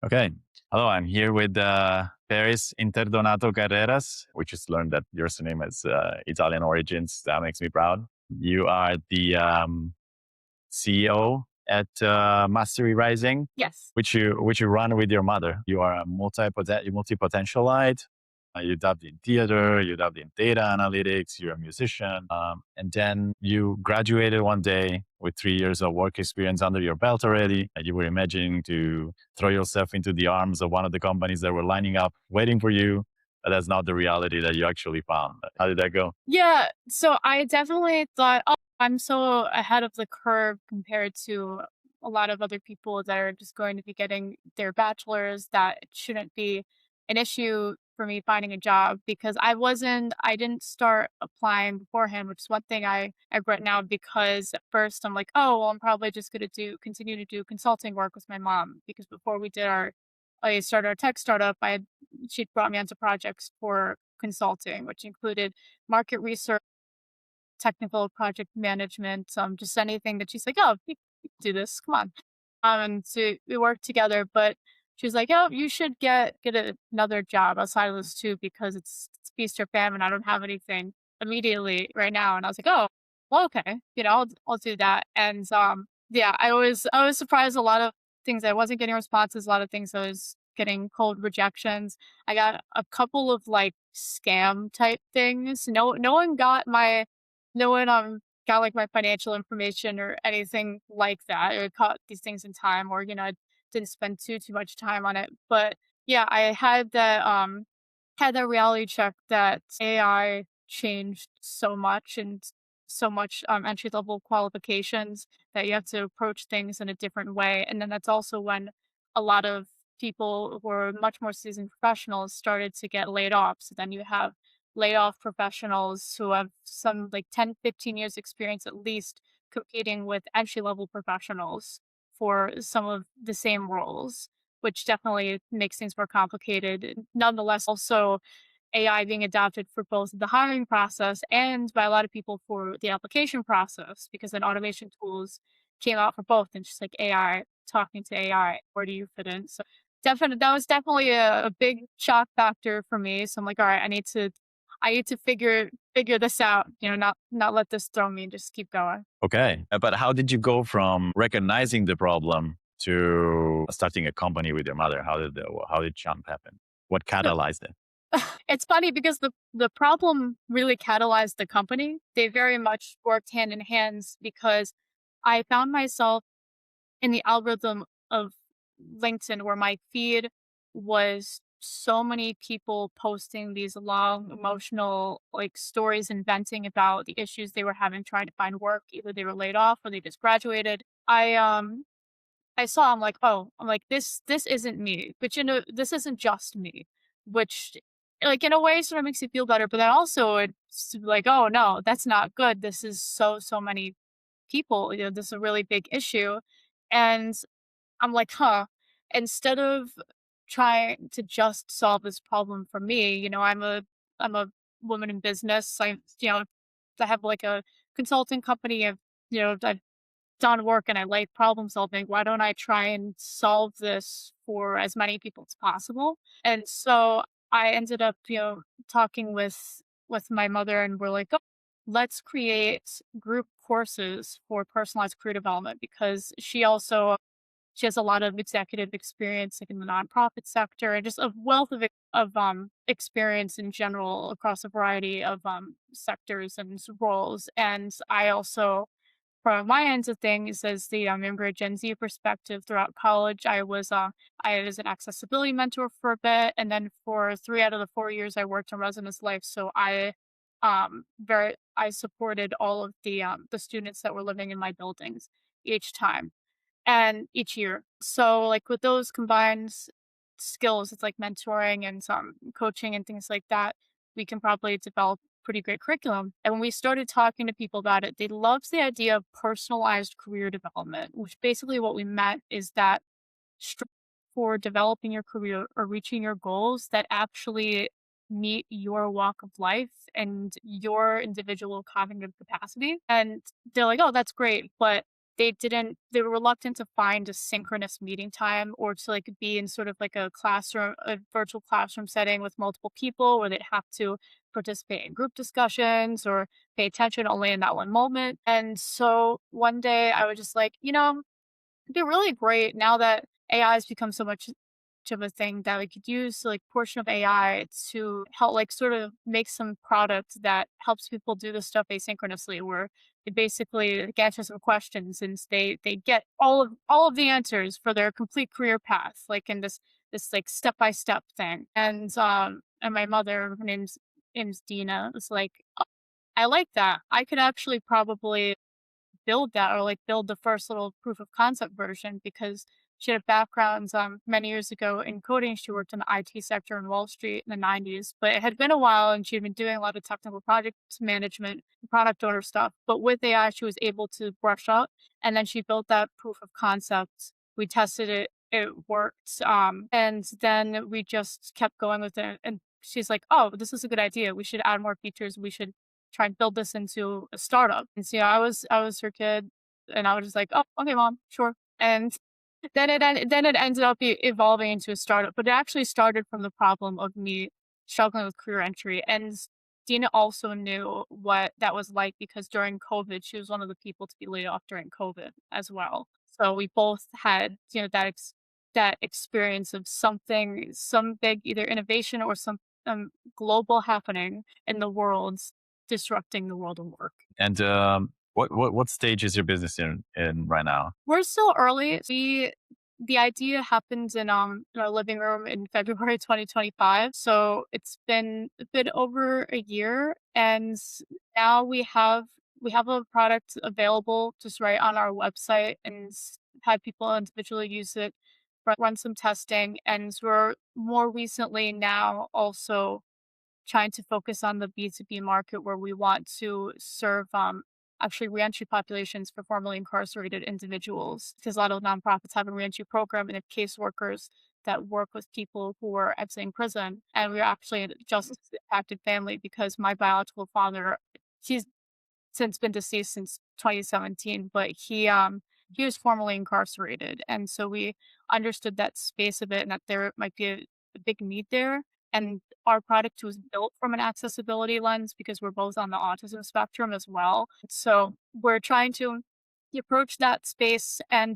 Okay. Hello, I'm here with Paris Interdonato Carreras. We just learned that your surname has Italian origins. That makes me proud. You are the CEO at Mastery Rising, Yes. which you run with your mother. You are a multi potentialite. You dabbed in theater, you dabbed in data analytics, you're a musician. And then you graduated one day with 3 years of work experience under your belt already. And you were imagining to throw yourself into the arms of one of the companies that were lining up, waiting for you. But that's not the reality that you actually found. How did that go? Yeah. So I definitely thought, oh, I'm so ahead of the curve compared to a lot of other people that are just going to be getting their bachelor's, that it shouldn't be an issue for me finding a job because I didn't start applying beforehand, which is one thing I regret now because at first I'm like, oh, well, I'm probably just going to continue to do consulting work with my mom because before I started our tech startup, she brought me onto projects for consulting, which included market research, technical project management, just anything that she's like, "Oh, you can do this. Come on." And so we worked together, but she's like, "Oh, you should another job outside of this too because it's feast or famine. I don't have anything immediately right now." And I was like, "Oh, well, okay, I'll do that." And yeah, I was surprised a lot of things I wasn't getting responses, a lot of things I was getting cold rejections. I got a couple of like scam type things. No one got like my financial information or anything like that. It caught these things in time or, I didn't spend too much time on it. But yeah, I had that reality check that AI changed so much and so much entry level qualifications that you have to approach things in a different way. And then that's also when a lot of people who are much more seasoned professionals started to get laid off. So then you have laid off professionals who have some like 10, 15 years experience at least competing with entry level professionals for some of the same roles, which definitely makes things more complicated. Nonetheless, also AI being adopted for both the hiring process and by a lot of people for the application process, because then automation tools came out for both and just like AI talking to AI, where do you fit in? So that was definitely a big shock factor for me. So I'm like, all right, I need to figure this out, not let this throw me and just keep going. Okay. But how did you go from recognizing the problem to starting a company with your mother? How did jump happen? What catalyzed it? It's funny because the problem really catalyzed the company. They very much worked hand in hands because I found myself in the algorithm of LinkedIn where my feed was so many people posting these long emotional like stories and venting about the issues they were having trying to find work. Either they were laid off or they just graduated. I saw, I'm like, this isn't me, but this isn't just me, which like in a way sort of makes you feel better, but then also it's like, oh no, that's not good. This is so many people, this is a really big issue. And I'm like, huh, instead of trying to just solve this problem for me, I'm a woman in business. I have like a consulting company. I've done work and I like problem solving. Why don't I try and solve this for as many people as possible? And so I ended up, talking with my mother and we're like, oh, let's create group courses for personalized career development because she has a lot of executive experience like in the nonprofit sector and just a wealth of experience in general across a variety of sectors and roles. And I also from my ends of things, as the younger Gen Z perspective throughout college, I was an accessibility mentor for a bit, and then for 3 out of the 4 years, I worked in residence life. So I supported all of the students that were living in my buildings each time and each year. So like with those combined skills, it's like mentoring and some coaching and things like that, we can probably develop pretty great curriculum. And when we started talking to people about it, they loved the idea of personalized career development, which basically what we meant is that str- for developing your career or reaching your goals that actually meet your walk of life and your individual cognitive capacity. And they're like, oh, that's great. But they were reluctant to find a synchronous meeting time or to like be in sort of like a classroom, a virtual classroom setting with multiple people where they'd have to participate in group discussions or pay attention only in that one moment. And so one day I was just like, it'd be really great now that AI has become so much of a thing that we could use like portion of AI to help like sort of make some product that helps people do this stuff asynchronously where they basically like, answer some questions and they get all of the answers for their complete career path like in this like step by step thing. And my mother, her name's Dina, was like, "Oh, I like that. I could actually probably build that or like build the first little proof of concept version because she had backgrounds many years ago in coding. She worked in the IT sector in Wall Street in the 90s, but it had been a while and she had been doing a lot of technical project management, product owner stuff. But with AI, she was able to brush up and then she built that proof of concept. We tested it, it worked. And then we just kept going with it. And she's like, oh, this is a good idea. We should add more features. We should try and build this into a startup. And so, I was her kid, and I was just like, "Oh, okay, mom, sure." And then it ended up evolving into a startup, but it actually started from the problem of me struggling with career entry. And Dina also knew what that was like because during COVID, she was one of the people to be laid off during COVID as well. So we both had, that experience of some big either innovation or some global happening in the world disrupting the world of work. And what stage is your business in right now? We're still early. The idea happened in our living room in February 2025. So it's been a bit over a year and now we have a product available just right on our website and had people individually use it, run some testing, and we're more recently now also trying to focus on the B2B market where we want to serve actually reentry populations for formerly incarcerated individuals because a lot of nonprofits have a reentry program and have caseworkers that work with people who are exiting prison. And we're actually a justice impacted family because my biological father, he's since been deceased since 2017, but he was formerly incarcerated, and so we understood that space of it and that there might be a big need there. And our product was built from an accessibility lens because we're both on the autism spectrum as well. So we're trying to approach that space and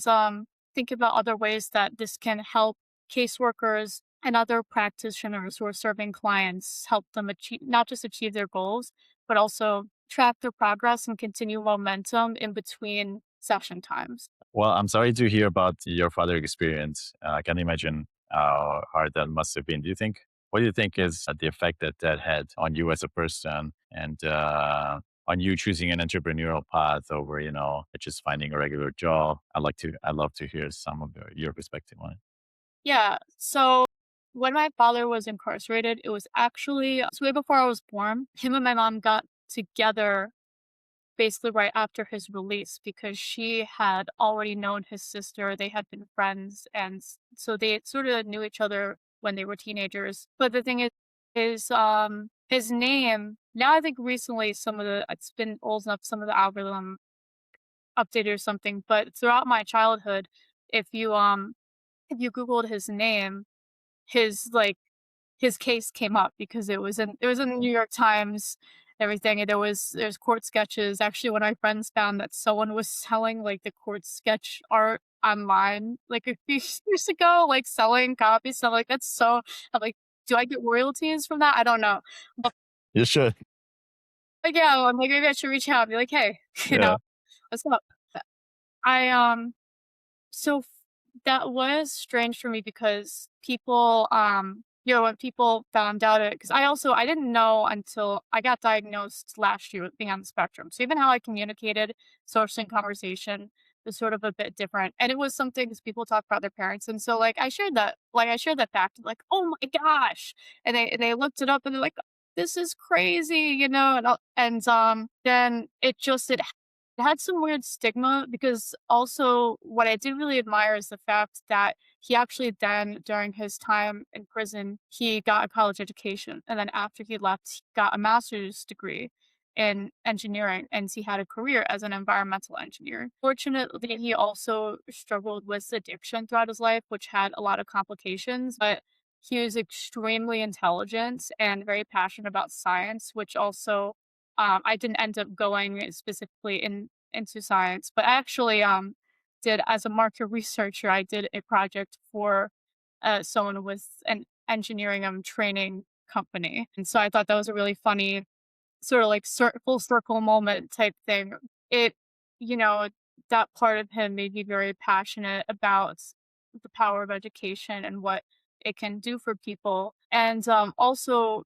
think about other ways that this can help caseworkers and other practitioners who are serving clients help them achieve not just achieve their goals but also track their progress and continue momentum in between session times. Well, I'm sorry to hear about your father experience. I can imagine how hard that must have been. What do you think is the effect that that had on you as a person and on you choosing an entrepreneurial path over, just finding a regular job? I'd love to hear some of your perspective on it. Yeah. So when my father was incarcerated, it was actually it's way before I was born. Him and my mom got together basically right after his release because she had already known his sister. They had been friends, and so they sort of knew each other when they were teenagers. But the thing is, his name now I think recently some of the it's been old enough some of the algorithm updated or something. But throughout my childhood, if you um if you googled his name, his like his case came up because it was in the New York Times, everything, and there's court sketches. Actually, one of my friends found that someone was selling, like, the court sketch art online, like, a few years ago, like, selling copies, so, like, that's so I'm like, "Do I get royalties from that?" I don't know. But, You should. yeah, I'm like, maybe I should reach out and be like, "Hey, you know, Yeah. what's up?" I, So f that was strange for me because people, when people found out it, because I didn't know until I got diagnosed last year with being on the spectrum. So even how I communicated, sourcing conversation was sort of a bit different. And it was something because people talk about their parents. And so I shared that fact, like, oh my gosh. And they looked it up and they're like, this is crazy, then it had some weird stigma because also what I did really admire is the fact that he actually then, during his time in prison, he got a college education. And then after he left, he got a master's degree. in engineering and he had a career as an environmental engineer. Fortunately, he also struggled with addiction throughout his life, which had a lot of complications, but he was extremely intelligent and very passionate about science, which also I didn't end up going specifically into science, but I actually did as a market researcher, I did a project for someone with an engineering training company. And so I thought that was a really funny sort of like full circle moment type thing. It, you know, that part of him made me very passionate about the power of education and what it can do for people. And also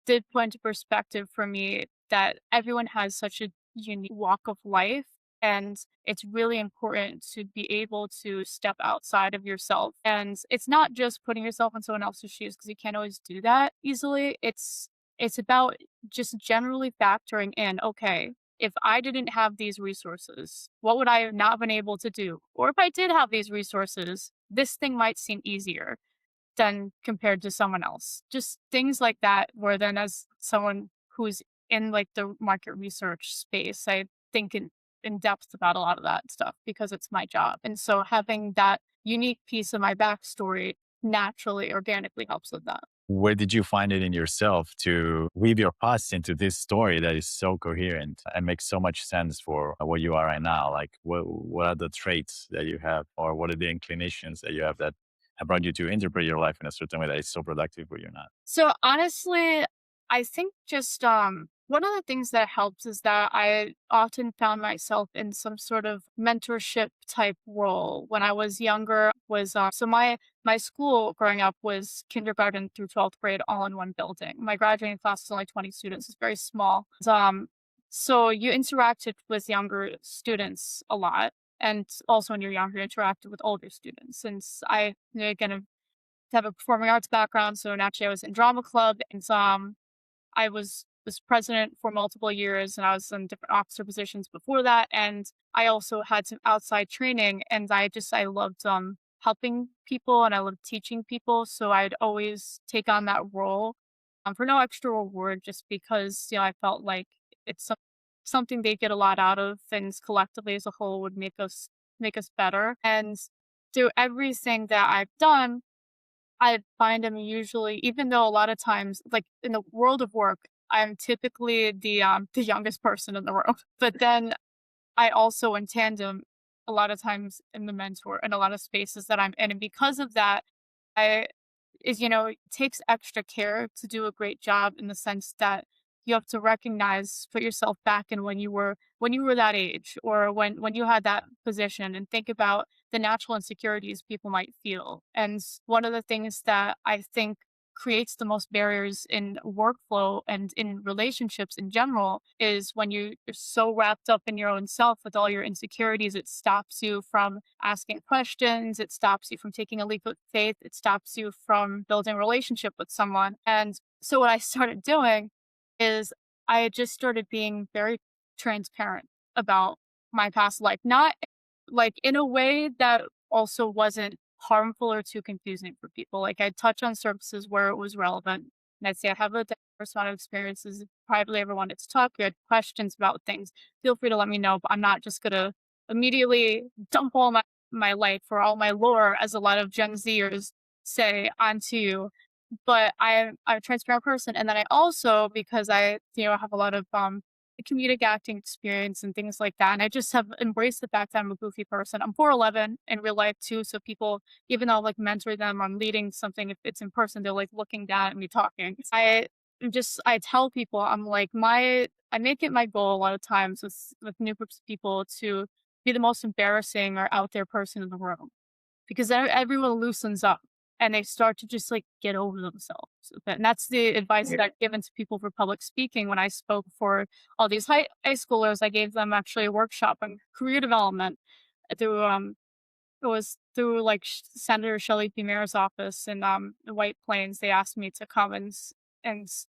did put into perspective for me that everyone has such a unique walk of life. And it's really important to be able to step outside of yourself. And it's not just putting yourself in someone else's shoes because you can't always do that easily. It's about just generally factoring in, okay, if I didn't have these resources, what would I have not been able to do? Or if I did have these resources, this thing might seem easier than compared to someone else. Just things like that, where then as someone who's in like the market research space, I think in depth about a lot of that stuff because it's my job. And so having that unique piece of my backstory naturally, organically helps with that. Where did you find it in yourself to weave your past into this story that is so coherent and makes so much sense for what you are right now? Like, what are the traits that you have, or what are the inclinations that you have that have brought you to interpret your life in a certain way that is so productive for you now? So honestly, I think just one of the things that helps is that I often found myself in some sort of mentorship type role when I was younger. Was so my school growing up was kindergarten through 12th grade all in one building. My graduating class was only 20 students. It's very small. So you interacted with younger students a lot. And also when you're younger, you interacted with older students. Since I, again, have a performing arts background, so naturally I was in drama club, and I was president for multiple years, and I was in different officer positions before that, and I also had some outside training, and I loved helping people and I loved teaching people, so I'd always take on that role for no extra reward, just because I felt like it's something they get a lot out of, things collectively as a whole would make us better, and through everything that I've done I find I'm usually even though a lot of times, like, in the world of work, I'm typically the youngest person in the room, but then I also in tandem a lot of times am the mentor in a lot of spaces that I'm in, and because of that, I it takes extra care to do a great job in the sense that you have to recognize, put yourself back in when you were that age or when you had that position and think about the natural insecurities people might feel. And one of the things that I think creates the most barriers in workflow and in relationships in general is when you're so wrapped up in your own self with all your insecurities, it stops you from asking questions, it stops you from taking a leap of faith, it stops you from building a relationship with someone. And so what I started doing is I just started being very transparent about my past life, not like in a way that also wasn't harmful or too confusing for people. Like I'd touch on services where it was relevant. And I'd say I have a diverse amount of experiences. If you privately ever wanted to talk, you had questions about things, feel free to let me know. But I'm not just gonna immediately dump all my life or all my lore, as a lot of Gen Zers say, onto you. But I'm a transparent person, and then I also, because I have a lot of, comedic acting experience and things like that, and I just have embraced the fact that I'm a goofy person. I'm 4'11" in real life too, so people, even though I, like, mentor them, I'm leading something, if it's in person, they're, like, looking down at me talking. I tell people, I'm like, I make it my goal a lot of times with new groups of people to be the most embarrassing or out there person in the room because everyone loosens up and they start to just like get over themselves a bit. And that's the advice that I've given to people for public speaking. When I spoke for all these high schoolers, I gave them actually a workshop on career development through it was through like Senator Shelley P. Mayor's office in the White Plains. They asked me to come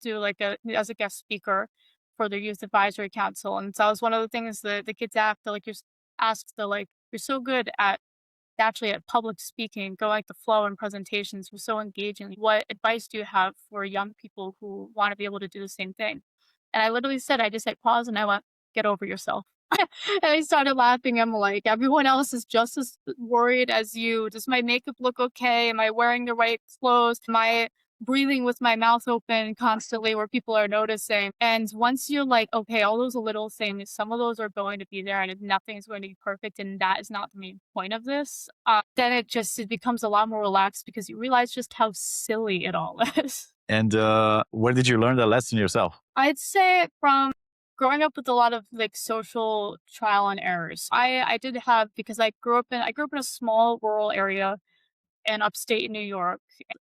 do like a as a guest speaker for their youth advisory council. And so that was one of the things that the kids asked, they're like, you're so good at public speaking, go like the flow and presentations were so engaging. What advice do you have for young people who want to be able to do the same thing? And I literally said, I just hit pause and I went, "Get over yourself." And I started laughing. I'm like, "Everyone else is just as worried as you. Does my makeup look okay? Am I wearing the right clothes? Am I breathing with my mouth open constantly where people are noticing?" And once you're like, okay, all those little things, some of those are going to be there and nothing's going to be perfect. And that is not the main point of this. Then it becomes a lot more relaxed because you realize just how silly it all is. And where did you learn that lesson yourself? I'd say from growing up with a lot of like social trial and errors. I did have because I grew up in a small rural area in upstate New York.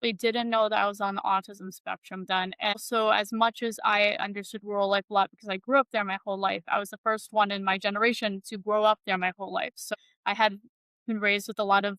They didn't know that I was on the autism spectrum then. And so as much as I understood rural life a lot because I grew up there my whole life, I was the first one in my generation to grow up there my whole life. So I had been raised with a lot of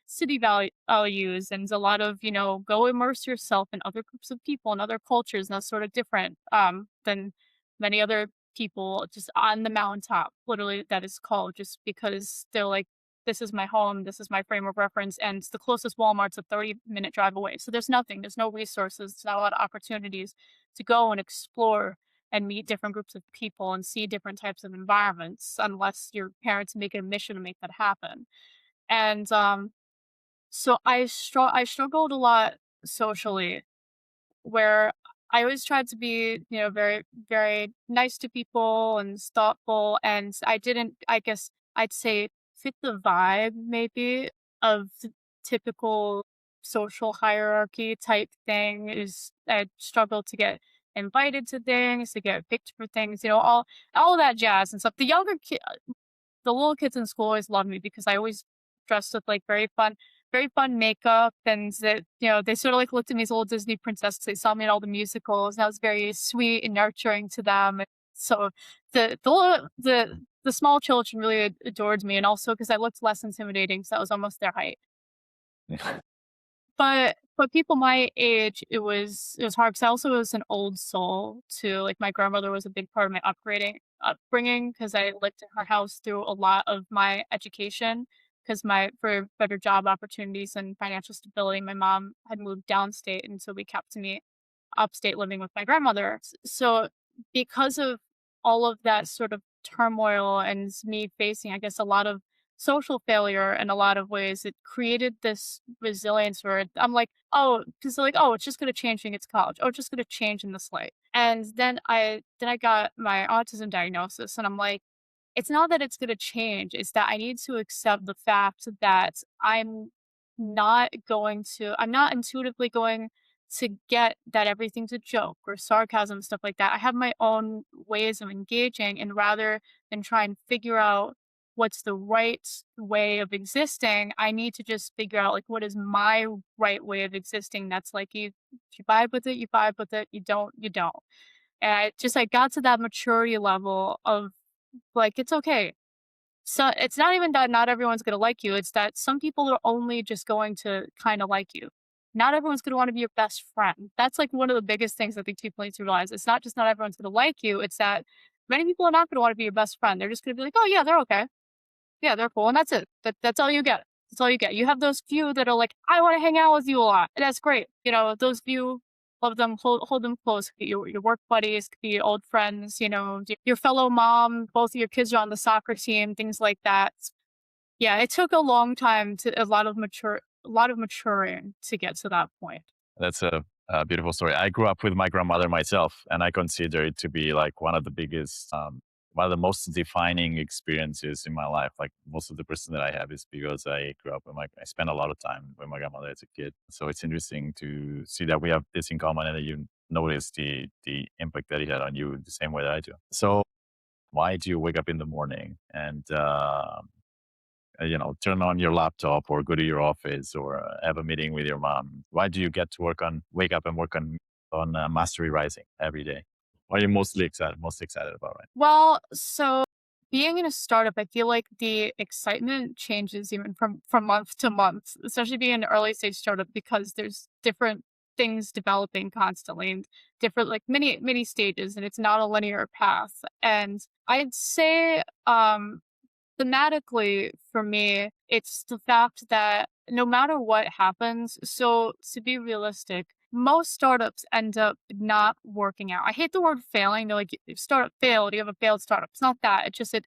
city values and a lot of, go immerse yourself in other groups of people and other cultures. And that's sort of different than many other people just on the mountaintop, literally, that is called just because they're like, this is my home, this is my frame of reference, and the closest Walmart's a 30-minute drive away. So there's nothing, there's no resources, there's not a lot of opportunities to go and explore and meet different groups of people and see different types of environments unless your parents make it a mission to make that happen. And so I struggled a lot socially where I always tried to be, very, very nice to people and thoughtful. And I didn't, I guess I'd say, fit the vibe maybe of the typical social hierarchy type thing. Is I struggled to get invited to things, to get picked for things, all of that jazz and stuff. The little kids in school always loved me because I always dressed with like very fun makeup, and that they sort of like looked at me as a little Disney princess 'cause they saw me in all the musicals, and I was very sweet and nurturing to them. And so the small children really adored me, and also because I looked less intimidating, so that was almost their height. But people my age, it was hard because I also was an old soul too. Like my grandmother was a big part of my upbringing because I lived in her house through a lot of my education. Because my for better job opportunities and financial stability, my mom had moved downstate, and so we kept me upstate living with my grandmother. So because of all of that sort of turmoil and me facing, I guess, a lot of social failure in a lot of ways, it created this resilience where I'm like, oh, because like, oh, it's just going to change when you get to college. Oh, it's just going to change in this light. And then I got my autism diagnosis, and I'm like, it's not that it's gonna change, it's that I need to accept the fact that I'm not intuitively going to get that everything's a joke or sarcasm, stuff like that. I have my own ways of engaging, and rather than try and figure out what's the right way of existing, I need to just figure out, like, what is my right way of existing that's like, if you vibe with it, you vibe with it, you don't. And I got to that maturity level of like, it's okay. So it's not even that not everyone's gonna like you, it's that some people are only just going to kinda like you. Not everyone's gonna wanna be your best friend. That's, like, one of the biggest things I think people need to realize. It's not just not everyone's gonna like you, it's that many people are not gonna wanna be your best friend. They're just gonna be like, "Oh, yeah, they're okay. Yeah, they're cool," and that's it. That's all you get. That's all you get. You have those few that are like, "I wanna hang out with you a lot," and that's great. Those few of them, hold them close. Could be your work buddies, could be old friends, your fellow mom, both of your kids are on the soccer team, things like that. Yeah, it took a long time to a lot of maturing to get to that point. That's a beautiful story. I grew up with my grandmother myself, and I consider it to be like one of the biggest, one of the most defining experiences in my life. Like most of the person that I have is because I grew up with I spent a lot of time with my grandmother as a kid. So it's interesting to see that we have this in common and that you notice the impact that it had on you the same way that I do. So why do you wake up in the morning and turn on your laptop or go to your office or have a meeting with your mom? Why do you get to wake up and work on mastery rising every day? What are you most excited about, right? Well, so being in a startup, I feel like the excitement changes even from month to month, especially being an early stage startup because there's different things developing constantly and different like many stages, and it's not a linear path. And I'd say thematically for me, it's the fact that no matter what happens, so to be realistic, most startups end up not working out. I hate the word failing. They're like, "Your startup failed. You have a failed startup." It's not that. It just it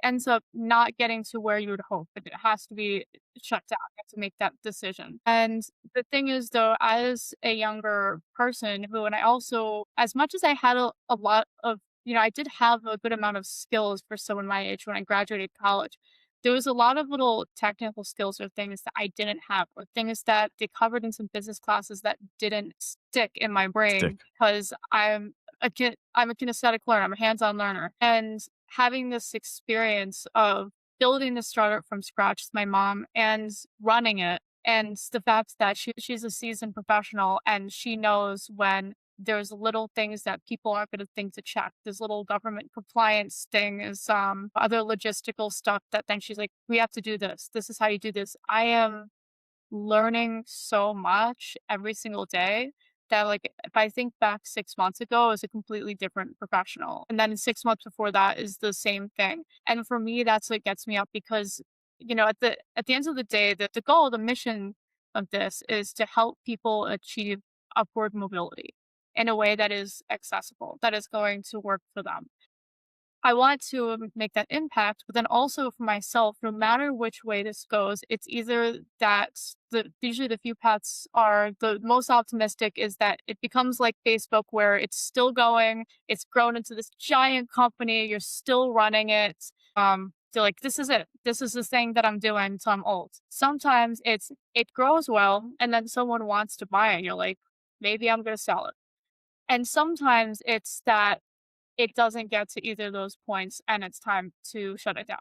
ends up not getting to where you would hope. It has to be shut down. You have to make that decision. And the thing is, though, as a younger person who, and I also, as much as I had a lot of, I did have a good amount of skills for someone my age when I graduated college. There was a lot of little technical skills or things that I didn't have, or things that they covered in some business classes that didn't stick in my brain Stick. because I'm a kinesthetic learner, I'm a hands-on learner. And having this experience of building the startup from scratch with my mom and running it, and the fact that she's a seasoned professional and she knows when there's little things that people aren't going to think to check. There's little government compliance things, other logistical stuff that then she's like, we have to do this. This is how you do this. I am learning so much every single day that, like, if I think back 6 months ago, I was a completely different professional, and then 6 months before that is the same thing, and for me, that's what gets me up because, at the end of the day, the goal, the mission of this is to help people achieve upward mobility in a way that is accessible, that is going to work for them. I want to make that impact, but then also for myself, no matter which way this goes, it's either that usually the few paths are the most optimistic is that it becomes like Facebook where it's still going, it's grown into this giant company, you're still running it. They're like, this is it. This is the thing that I'm doing until I'm old. Sometimes it grows well and then someone wants to buy it and you're like, maybe I'm gonna sell it. And sometimes it's that it doesn't get to either of those points and it's time to shut it down.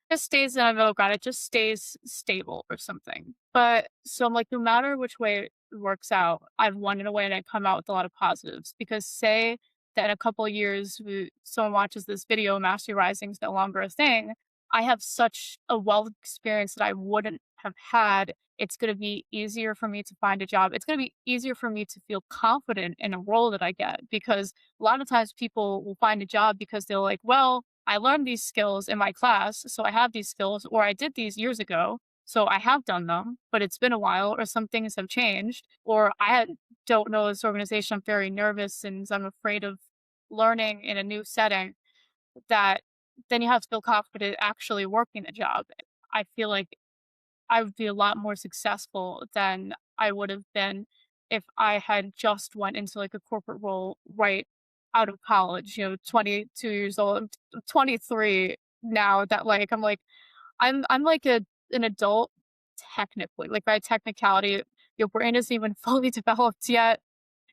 Just stays in a middle ground, it just stays stable or something. But so I'm like, no matter which way it works out, I've won in a way and I come out with a lot of positives. Because say that in a couple of years, someone watches this video, Mastery Rising is no longer a thing. I have such a wealth of experience that I wouldn't have had. It's going to be easier for me to find a job. It's going to be easier for me to feel confident in a role that I get because a lot of times people will find a job because they're like, well, I learned these skills in my class, so I have these skills, or I did these years ago, so I have done them, but it's been a while, or some things have changed, or don't know this organization. I'm very nervous and I'm afraid of learning in a new setting. That then you have to feel confident actually working the job. I feel like I would be a lot more successful than I would have been if I had just went into like a corporate role right out of college, 22 years old. I'm 23 now that like I'm like an adult technically. Like by technicality, your brain isn't even fully developed yet.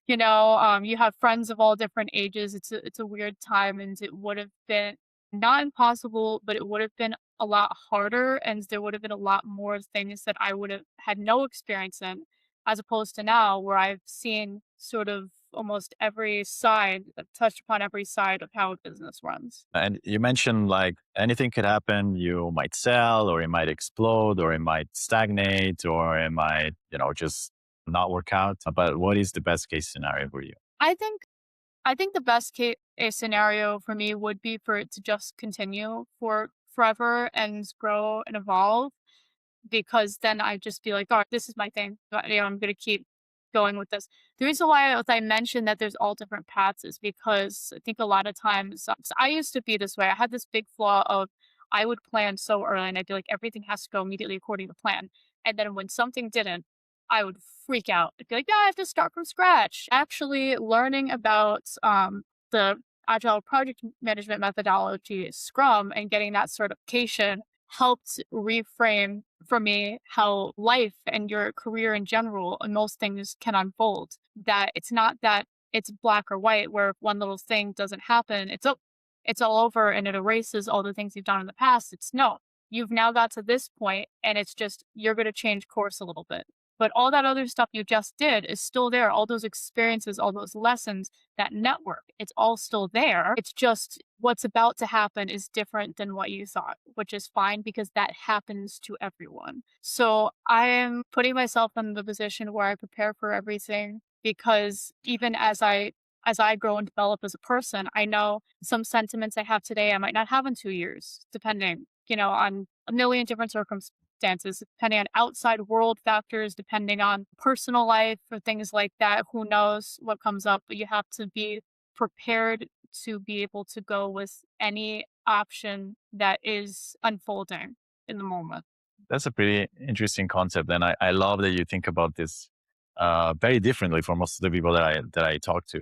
You have friends of all different ages. It's a weird time, and it would have been not impossible, but it would have been a lot harder, and there would have been a lot more things that I would have had no experience in, as opposed to now, where I've seen sort of almost every side, I've touched upon every side of how a business runs. And you mentioned like anything could happen. You might sell, or it might explode, or it might stagnate, or it might, just not work out. But what is the best case scenario for you? I think I think the best case scenario for me would be for it to just continue for forever and grow and evolve because then I just be like, "Oh, this is my thing. I'm gonna keep going with this." The reason why I mentioned that there's all different paths is because I think a lot of times so I used to be this way. I had this big flaw of I would plan so early and I'd be like, everything has to go immediately according to plan. And then when something didn't, I would freak out. I'd be like, yeah, I have to start from scratch. Actually, learning about the agile project management methodology, Scrum, and getting that certification helped reframe for me how life and your career in general and most things can unfold. That it's not that it's black or white, where if one little thing doesn't happen, it's all over and it erases all the things you've done in the past. It's no, you've now got to this point and it's just you're going to change course a little bit. But all that other stuff you just did is still there. All those experiences, all those lessons, that network, it's all still there. It's just what's about to happen is different than what you thought, which is fine because that happens to everyone. So I am putting myself in the position where I prepare for everything because even as I grow and develop as a person, I know some sentiments I have today I might not have in 2 years, depending, on a million different circumstances. circumstances, depending on outside world factors, depending on personal life or things like that. Who knows what comes up, but you have to be prepared to be able to go with any option that is unfolding in the moment. That's a pretty interesting concept, and I love that you think about this very differently from most of the people that I talk to.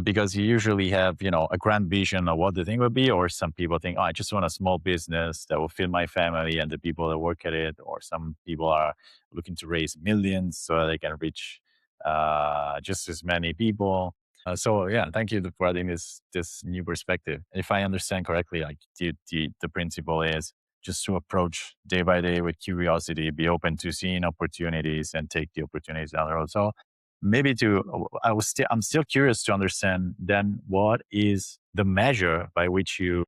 Because you usually have, a grand vision of what the thing would be, or some people think, oh, I just want a small business that will feed my family and the people that work at it, or some people are looking to raise millions so they can reach just as many people. So yeah, thank you for adding this new perspective. If I understand correctly, like the principle is just to approach day by day with curiosity, be open to seeing opportunities and take the opportunities down the road. So maybe I'm still curious to understand then what is the measure by which you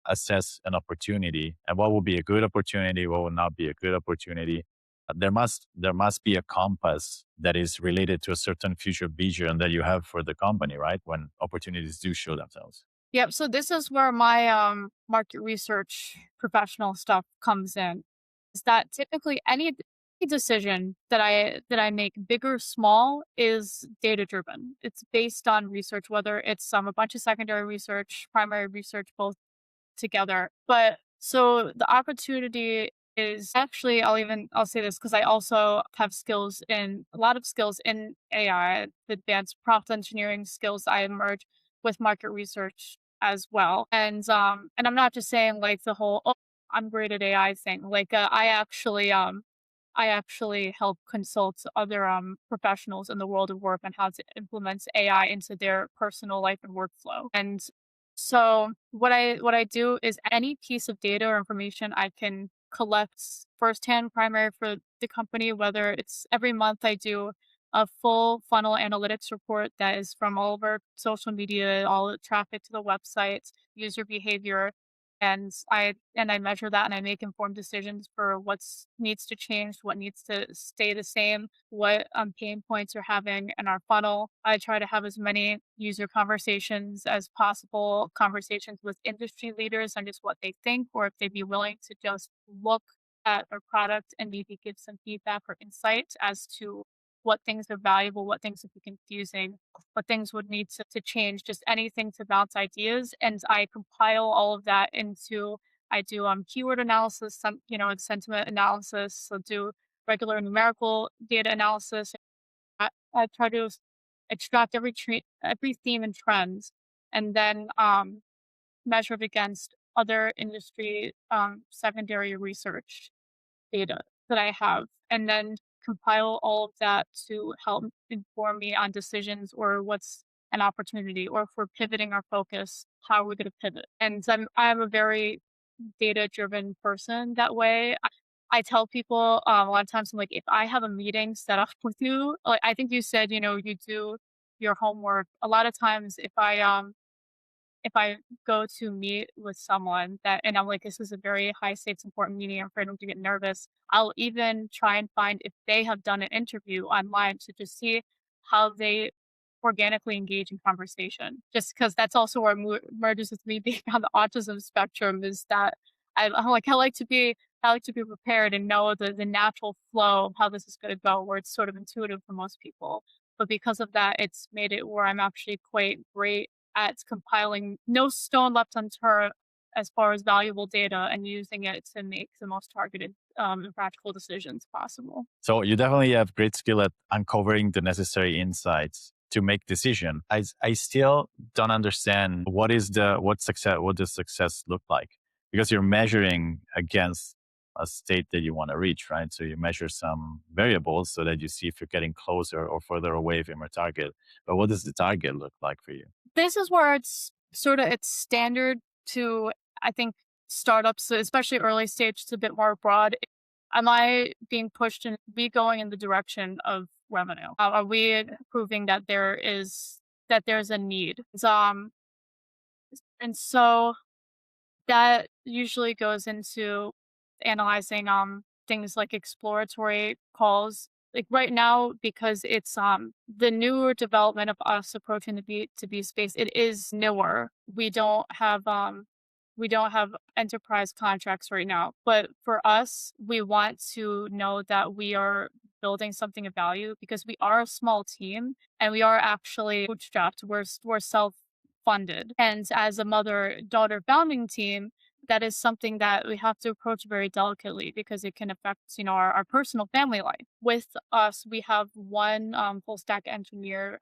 assess an opportunity and what will be a good opportunity, what will not be a good opportunity. There must be a compass that is related to a certain future vision that you have for the company, right? When opportunities do show themselves. Yep. So this is where my market research professional stuff comes in. Is that typically any decision that I make, big or small, is data driven. It's based on research, whether it's a bunch of secondary research, primary research, both together. But so the opportunity is actually, I'll say this because I also have skills in a lot of skills in AI, advanced prompt engineering skills I merge with market research as well. And I'm not just saying like the whole, oh, I'm great at AI thing. Like I actually help consult other professionals in the world of work on how to implement AI into their personal life and workflow. And so what I do is any piece of data or information I can collect firsthand, primary for the company, whether it's every month I do a full funnel analytics report that is from all of our social media, all the traffic to the website, user behavior, and I measure that and I make informed decisions for what's needs to change, what needs to stay the same, what pain points are having in our funnel. I try to have as many user conversations as possible, conversations with industry leaders on just what they think, or if they'd be willing to just look at our product and maybe give some feedback or insight as to what things are valuable, what things would be confusing, what things would need to change, just anything to bounce ideas. And I compile all of that into I do keyword analysis, and sentiment analysis. So do regular numerical data analysis. I try to extract every theme and trends, and then measure it against other industry secondary research data that I have, and then compile all of that to help inform me on decisions or what's an opportunity, or if we're pivoting our focus, how are we going to pivot? And I'm a very data driven person that way. I tell people a lot of times, I'm like, if I have a meeting set up with you, like I think you said, you do your homework. A lot of times, if I go to meet with someone that and I'm like, "This is a very high stakes important meeting, I'm afraid I'm to get nervous," I'll even try and find if they have done an interview online to just see how they organically engage in conversation. Just because that's also where merges with me being on the autism spectrum is that I'm like, I like to be prepared and know the natural flow of how this is gonna go, where it's sort of intuitive for most people. But because of that, it's made it where I'm actually quite great at compiling no stone left unturned as far as valuable data and using it to make the most targeted and practical decisions possible. So you definitely have great skill at uncovering the necessary insights to make decision. I still don't understand what does success look like, because you're measuring against a state that you want to reach, right? So you measure some variables so that you see if you're getting closer or further away from your target. But what does the target look like for you? This is where it's standard to, I think, startups, especially early stage, it's a bit more broad. Am I being pushed and be going in the direction of revenue? Are we proving that there's a need? And so that usually goes into analyzing things like exploratory calls. Like right now, because it's the newer development of us approaching the B2B space, it is newer. We don't have we don't have enterprise contracts right now. But for us, we want to know that we are building something of value because we are a small team and we are actually bootstrapped. We're self funded. And as a mother daughter founding team, that is something that we have to approach very delicately because it can affect, our personal family life. With us, we have one full stack engineer.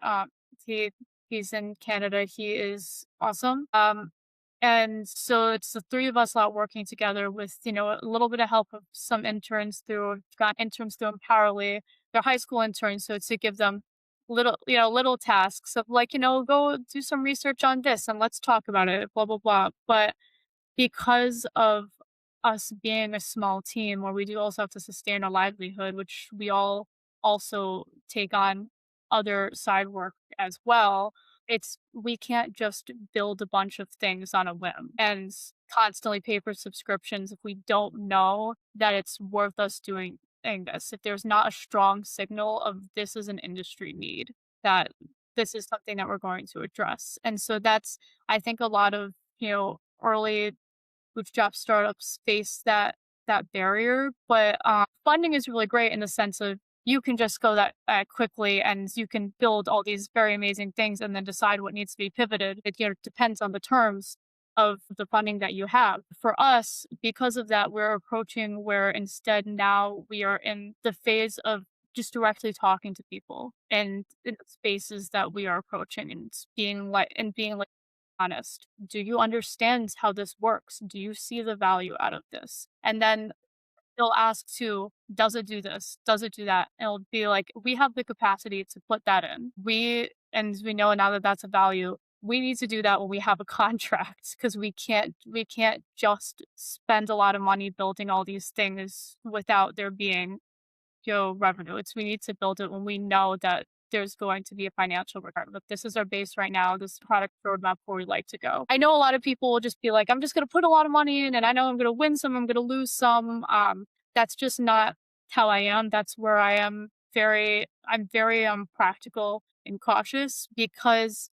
He he's in Canada. He is awesome. And so it's the three of us out working together with, a little bit of help of some interns through got interns through Empowerly. They're high school interns, so to give them little tasks of like, go do some research on this and let's talk about it, blah blah blah. But because of us being a small team where we do also have to sustain our livelihood, which we all also take on other side work as well, we can't just build a bunch of things on a whim and constantly pay for subscriptions if we don't know that it's worth us doing this. If there's not a strong signal of this is an industry need, that this is something that we're going to address. And so that's, I think, a lot of, early bootstrap startups face that barrier. But funding is really great in the sense of you can just go that quickly and you can build all these very amazing things and then decide what needs to be pivoted. It depends on the terms of the funding that you have. For us, because of that, we're approaching where instead now we are in the phase of just directly talking to people and in the spaces that we are approaching and being like honest. Do you understand how this works? Do you see the value out of this? And then they'll ask too, does it do this? Does it do that? And it'll be like, we have the capacity to put that in. And we know now that that's a value. We need to do that when we have a contract because we can't just spend a lot of money building all these things without there being revenue. We need to build it when we know that there's going to be a financial return. But this is our base right now, this product roadmap where we'd like to go. I know a lot of people will just be like, I'm just going to put a lot of money in and I know I'm going to win some, I'm going to lose some. That's just not how I am. That's where I'm very practical and cautious because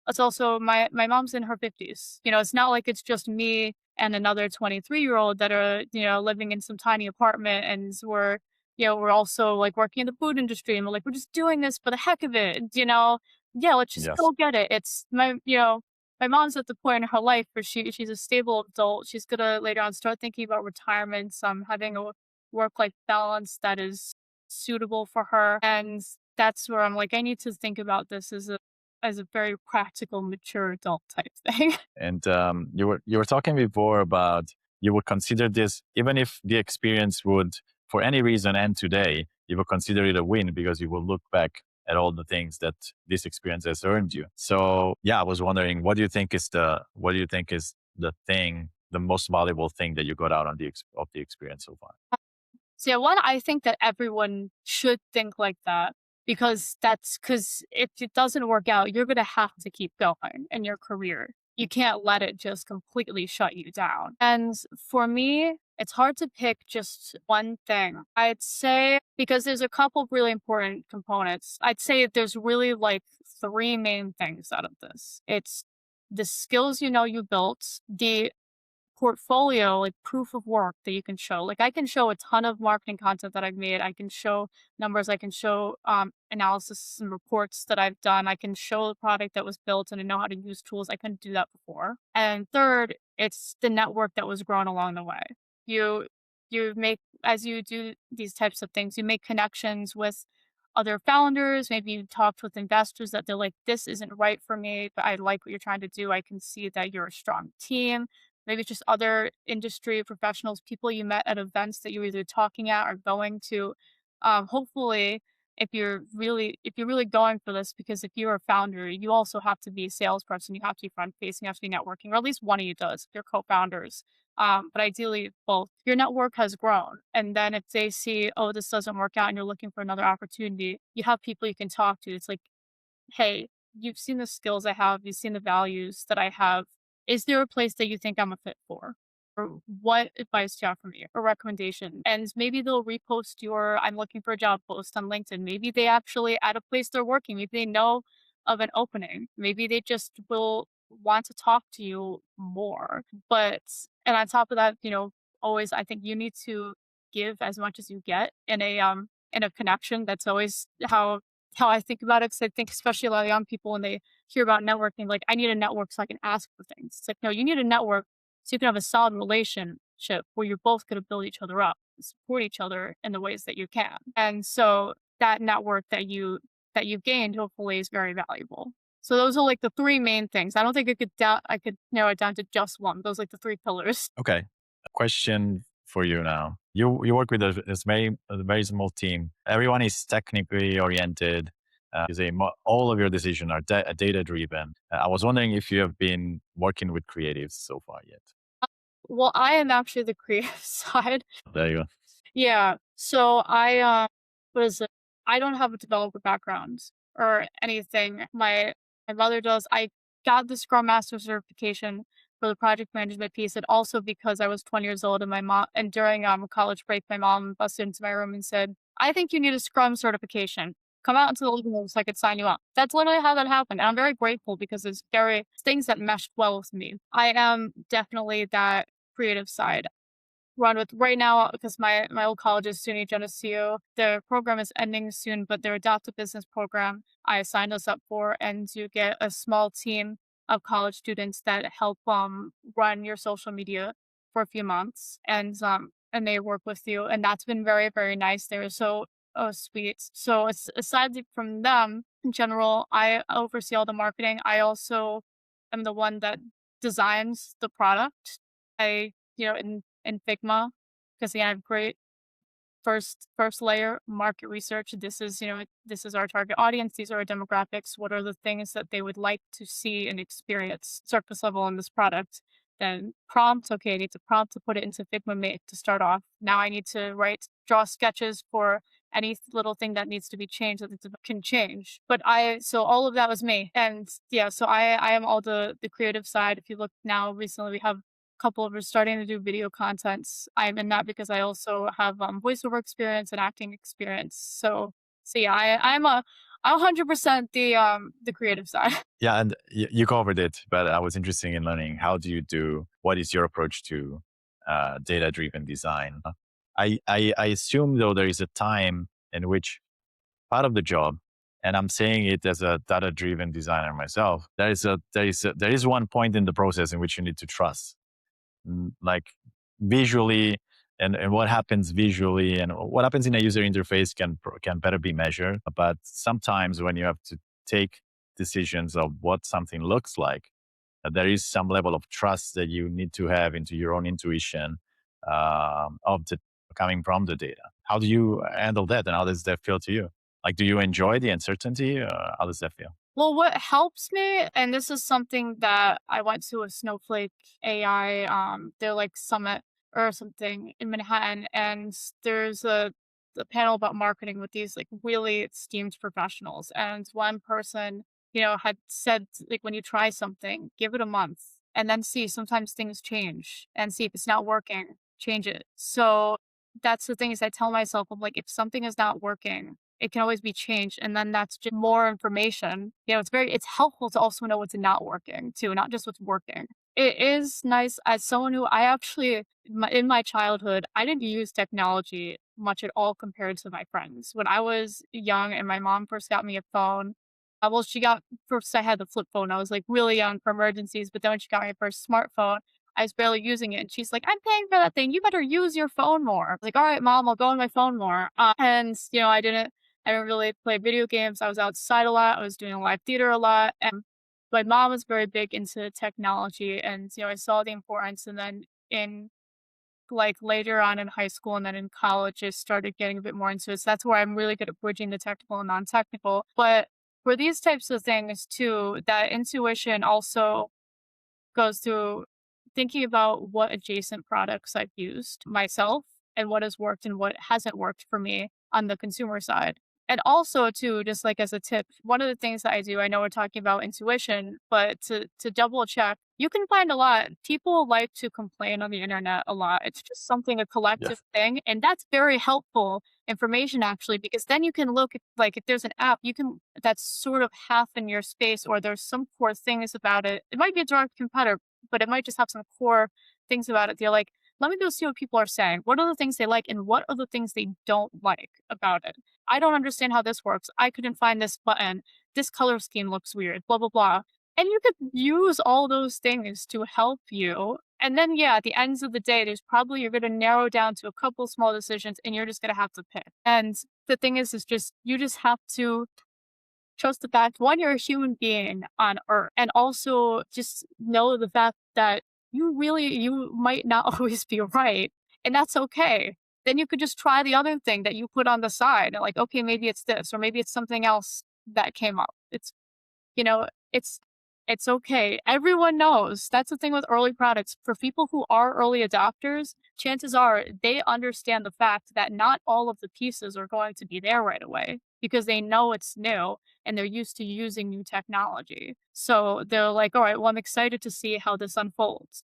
it's also my mom's in her 50s. It's not like it's just me and another 23-year-old that are, living in some tiny apartment and we're also like working in the food industry and we're just doing this for the heck of it. Yeah, let's just Yes. go get it. My mom's at the point in her life where she's a stable adult. She's gonna later on start thinking about retirement, having a work-life balance that is suitable for her. And that's where I'm like, I need to think about this as a very practical, mature adult type thing. And you were talking before about you would consider this even if the experience would, for any reason, end today. You would consider it a win because you will look back at all the things that this experience has earned you. So yeah, I was wondering, what do you think is the thing, the most valuable thing that you got out of the experience so far? So yeah, one, I think that everyone should think like that because if it doesn't work out, you're gonna have to keep going in your career. You can't let it just completely shut you down. And for me, it's hard to pick just one thing. I'd say because there's a couple really important components. I'd say there's really like three main things out of this. It's the skills you built, the portfolio, like proof of work that you can show. Like I can show a ton of marketing content that I've made. I can show numbers. I can show analysis and reports that I've done. I can show the product that was built and I know how to use tools. I couldn't do that before. And third, it's the network that was grown along the way. You you make as you do these types of things, you make connections with other founders. Maybe you talked with investors that they're like, this isn't right for me, but I like what you're trying to do. I can see that you're a strong team. Maybe it's just other industry professionals, people you met at events that you're either talking at or going to. Hopefully, if you're really going for this, because if you're a founder, you also have to be a salesperson, you have to be front facing, you have to be networking, or at least one of you does. If you're co-founders, but ideally both. Your network has grown, and then if they see, oh, this doesn't work out, and you're looking for another opportunity, you have people you can talk to. It's like, hey, you've seen the skills I have, you've seen the values that I have. Is there a place that you think I'm a fit for? Or what advice do you have for me? Or recommendation? And maybe they'll repost your I'm looking for a job post on LinkedIn. Maybe they actually at a place they're working, maybe they know of an opening. Maybe they just will want to talk to you more. But and on top of that, always I think you need to give as much as you get in a connection. That's always how I think about it. Because I think especially a lot of young people when they hear about networking, like I need a network so I can ask for things. It's like, no, you need a network so you can have a solid relationship where you're both gonna build each other up, support each other in the ways that you can. And so that network that you gained hopefully is very valuable. So those are like the three main things. I don't think I could narrow it down to just one. Those are like the three pillars. Okay. A question for you now. You work with a very small team. Everyone is technically oriented. You say all of your decisions are data driven. I was wondering if you have been working with creatives so far yet. Well, I am actually the creative side. There you go. Yeah. So what is it? I don't have a developer background or anything. My mother does. I got the Scrum Master certification for the project management piece, and also because I was 20 years old and my mom and during college break, my mom busted into my room and said, "I think you need a Scrum certification. Come out into the living room so I could sign you up." That's literally how that happened. And I'm very grateful because it's very things that meshed well with me. I am definitely that creative side run with right now because my old college is SUNY Geneseo. The program is ending soon, but their adaptive business program I signed us up for, and you get a small team of college students that help run your social media for a few months, and they work with you, and that's been very very nice. They're so sweet. So aside from them, in general, I oversee all the marketing. I also am the one that designs the product. In Figma, because again, I have great first layer market research. This is our target audience. These are our demographics. What are the things that they would like to see and experience surface level in this product? Then prompt. Okay, I need to prompt to put it into Figma to start off. Now I need to draw sketches for any little thing that needs to be changed that it can change. So all of that was me. And yeah, so I am all the creative side. If you look now recently we have couple of us starting to do video contents. I'm in that because I also have voiceover experience and acting experience. So yeah, I'm 100% the creative side. Yeah, and you covered it, but I was interested in learning how do you do. What is your approach to data driven design? I assume though there is a time in which part of the job, and I'm saying it as a data driven designer myself. There is one point in the process in which you need to trust, like visually, and what happens visually and what happens in a user interface can better be measured. But sometimes when you have to take decisions of what something looks like, there is some level of trust that you need to have into your own intuition of the coming from the data. How do you handle that, and how does that feel to you? Like, do you enjoy the uncertainty, or how does that feel? Well, what helps me, and this is something that I went to a Snowflake AI, they're like summit or something in Manhattan, and there's a panel about marketing with these like really esteemed professionals. And one person, had said like when you try something, give it a month and then see. Sometimes things change and see if it's not working, change it. So that's the thing is I tell myself, I'm like, if something is not working, it can always be changed, and then that's just more information. It's helpful to also know what's not working too, not just what's working. It is nice as someone who I actually in my childhood, I didn't use technology much at all compared to my friends. When I was young and my mom first got me a phone, well, she got first I had the flip phone. I was like really young for emergencies, but then when she got my first smartphone, I was barely using it. And she's like, "I'm paying for that thing. You better use your phone more." I was like, "All right, mom, I'll go on my phone more." I didn't really play video games. I was outside a lot. I was doing live theater a lot. And my mom was very big into technology. And, I saw the importance. And then in like later on in high school and then in college, I started getting a bit more into it. So that's where I'm really good at bridging the technical and non technical. But for these types of things too, that intuition also goes through thinking about what adjacent products I've used myself and what has worked and what hasn't worked for me on the consumer side. And also too, just like as a tip, one of the things that I do, I know we're talking about intuition, but to double check, you can find a lot. People like to complain on the internet a lot. It's just something, a collective Yes. thing, and that's very helpful information actually, because then you can look at, like, if there's an app, you can that's sort of half in your space, or there's some core things about it. It might be a direct competitor, but it might just have some core things about it. They're like, let me go see what people are saying. What are the things they like and what are the things they don't like about it? I don't understand how this works. I couldn't find this button. This color scheme looks weird, blah, blah, blah. And you could use all those things to help you. And then, yeah, at the ends of the day, there's probably, you're going to narrow down to a couple small decisions and you're just going to have to pick. And the thing is just, you just have to trust the fact, one, you're a human being on earth, and also just know the fact that you might not always be right, and that's okay. Then you could just try the other thing that you put on the side, like, okay, maybe it's this, or maybe it's something else that came up. You know, it's it's okay. Everyone knows. That's the thing with early products. For people who are early adopters, chances are they understand the fact that not all of the pieces are going to be there right away because they know it's new and they're used to using new technology. So they're like, all right, well, I'm excited to see how this unfolds.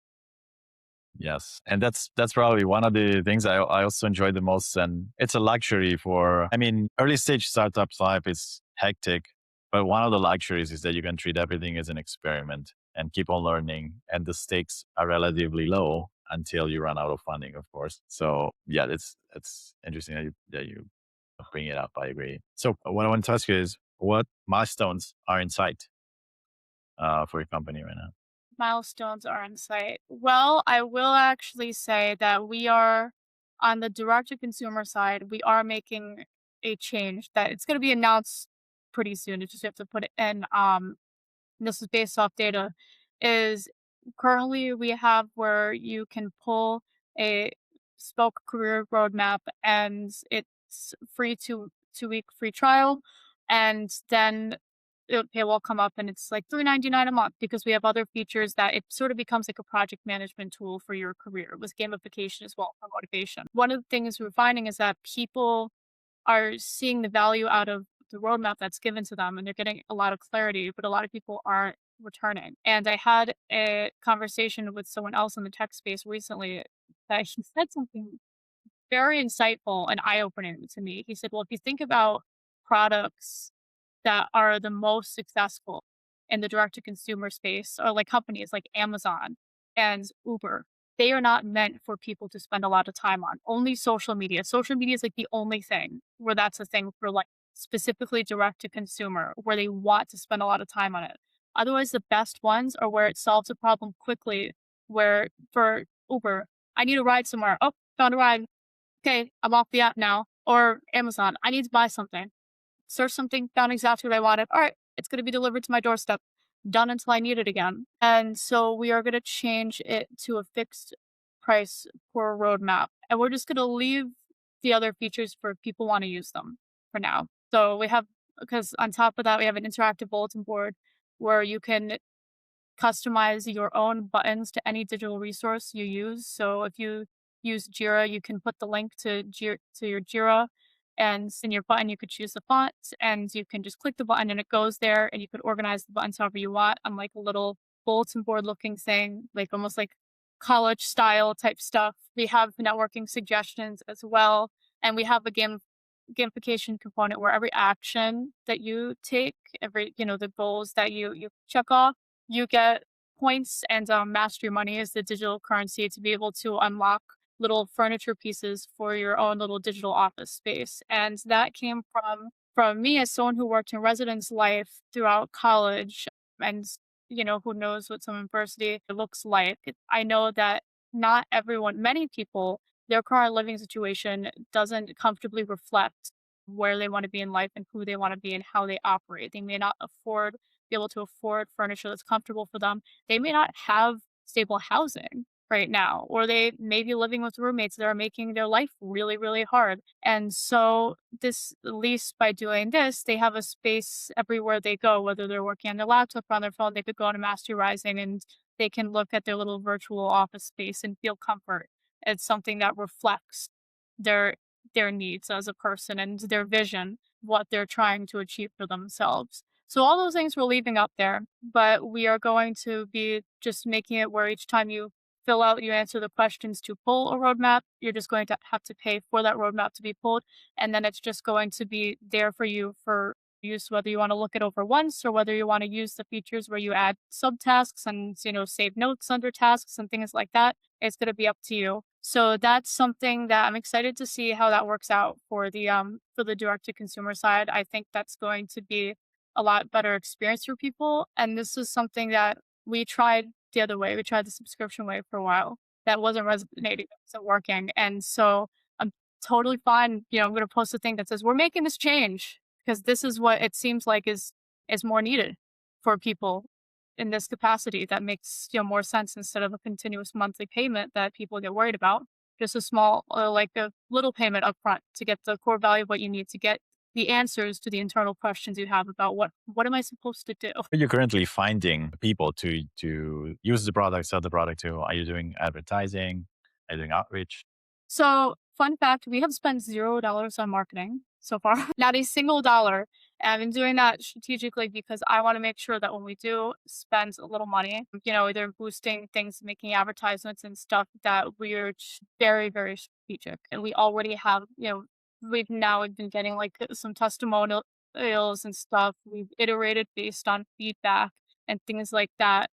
Yes, and that's probably one of the things I also enjoy the most, and it's a luxury for. I mean, early stage startups life is hectic, but one of the luxuries is that you can treat everything as an experiment and keep on learning, and the stakes are relatively low until you run out of funding, of course. So yeah, it's interesting that you bring it up. I agree. So what I want to ask you is, what milestones are in sight for your company right now? Milestones are in sight. Well, I will actually say that we are on the direct to consumer side, we are making a change that it's going to be announced pretty soon. It's just have to put it in. And this is based off data. Is currently we have where you can pull a spoke career roadmap, and it's free 2 week free trial, and then it will come up and it's like $3.99 a month because we have other features that it sort of becomes like a project management tool for your career with gamification as well for motivation. One of the things we're finding is that people are seeing the value out of the roadmap that's given to them and they're getting a lot of clarity, but a lot of people aren't returning. And I had a conversation with someone else in the tech space recently that he said something very insightful and eye opening to me. He said, well, if you think about products that are the most successful in the direct to consumer space, or like companies like Amazon and Uber, they are not meant for people to spend a lot of time on. Only social media. Social media is like the only thing where that's a thing for, like, specifically direct to consumer, where they want to spend a lot of time on it. Otherwise, the best ones are where it solves a problem quickly. Where for Uber, I need a ride somewhere. Oh, found a ride. Okay, I'm off the app now. Or Amazon, I need to buy something. Search something, found exactly what I wanted. All right, it's going to be delivered to my doorstep. Done until I need it again. And so we are going to change it to a fixed price for a roadmap. And we're just going to leave the other features for people want to use them for now. So we have, because on top of that, we have an interactive bulletin board where you can customize your own buttons to any digital resource you use. So if you use Jira, you can put the link to your Jira, and in your button you could choose the font and you can just click the button and it goes there, and you could organize the buttons however you want on like a little bulletin board looking thing, like almost like college style type stuff. We have networking suggestions as well, and we have a gamification component where every action that you take, every, the goals that you check off, you get points, and mastery money is the digital currency to be able to unlock little furniture pieces for your own little digital office space. And that came from me as someone who worked in residence life throughout college, and who knows what some university looks like. I know that not everyone, many people, their current living situation doesn't comfortably reflect where they want to be in life and who they want to be and how they operate. They may not be able to afford furniture that's comfortable for them. They may not have stable housing right now, or they may be living with roommates that are making their life really, really hard. And so, this, at least by doing this, they have a space everywhere they go, whether they're working on their laptop or on their phone, they could go on a Mastery Rising and they can look at their little virtual office space and feel comfort. It's something that reflects their their needs as a person and their vision. what they're trying to achieve for themselves. So all those things we're leaving up there, but we are going to be just making it where each time you answer the questions to pull a roadmap, you're just going to have to pay for that roadmap to be pulled. And then it's just going to be there for you for use, whether you want to look it over once or whether you want to use the features where you add subtasks and, save notes under tasks and things like that. It's going to be up to you. So that's something that I'm excited to see how that works out for the direct to consumer side. I think that's going to be a lot better experience for people. And this is something that we tried the other way. We tried the subscription way for a while. That wasn't resonating, it wasn't working. And so I'm totally fine. I'm gonna post a thing that says we're making this change because this is what it seems like is more needed for people in this capacity. That makes more sense instead of a continuous monthly payment that people get worried about. Just a small, like a little payment upfront to get the core value of what you need to get the answers to the internal questions you have about what am I supposed to do? Are you currently finding people to use the product, sell the product to? Are you doing advertising? Are you doing outreach? So, fun fact, we have spent $0 on marketing so far. Not a single dollar. And I've been doing that strategically because I want to make sure that when we do spend a little money, either boosting things, making advertisements and stuff, that we're very, very strategic. And we already have, we've now been getting like some testimonials and stuff. We've iterated based on feedback and things like that,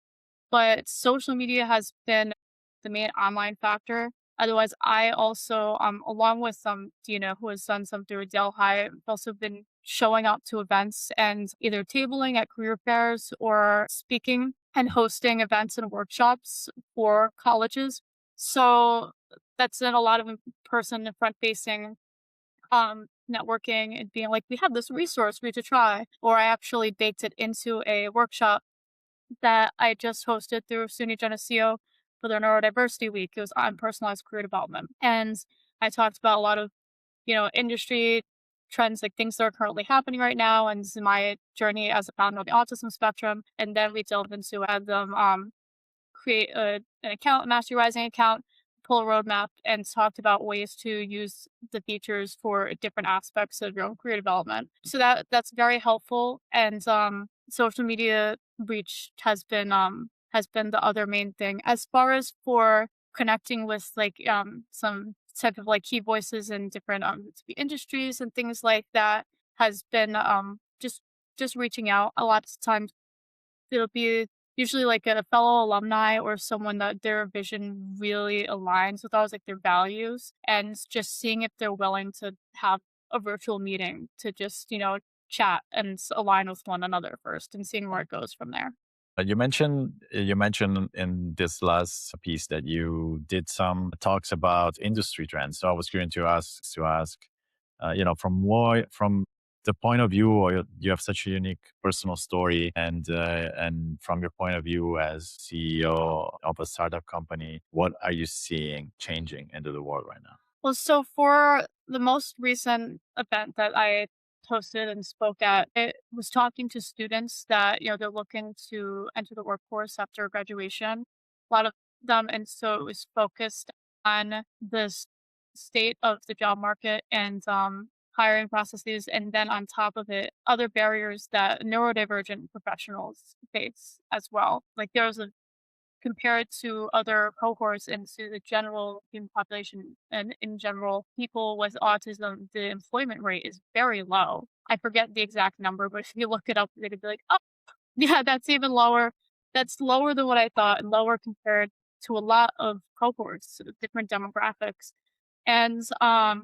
but social media has been the main online factor. Otherwise, I also, along with Dina, who has done some through Delhi, I've also been showing up to events and either tabling at career fairs or speaking and hosting events and workshops for colleges. So that's in a lot of in-person and front-facing networking and being like, we have this resource for you to try. Or I actually baked it into a workshop that I just hosted through SUNY Geneseo for their neurodiversity week. It was on personalized career development. And I talked about a lot of, industry trends, like things that are currently happening right now and my journey as a founder of the autism spectrum. And then we delved into had them create an account, a Mastery Rising account, pull a roadmap, and talked about ways to use the features for different aspects of your own career development. So that's very helpful. And social media reach has been the other main thing. As far as for connecting with like some type of like key voices in different industries and things like that has been just reaching out. A lot of times it'll be usually like a fellow alumni or someone that their vision really aligns with ours, like their values, and just seeing if they're willing to have a virtual meeting to just, chat and align with one another first and seeing where it goes from there. You mentioned in this last piece that you did some talks about industry trends. So I was going to ask, from the point of view, or you have such a unique personal story, and from your point of view as CEO of a startup company, what are you seeing changing into the world right now? Well, so for the most recent event that I hosted and spoke at, it was talking to students that, they're looking to enter the workforce after graduation. A lot of them. And so it was focused on the state of the job market and hiring processes. And then on top of it, other barriers that neurodivergent professionals face as well. Like there was a compared to other cohorts and to the general human population and in general people with autism, the employment rate is very low. I forget the exact number, but if you look it up, they could be like, oh, yeah, that's even lower. That's lower than what I thought and lower compared to a lot of cohorts, different demographics. And I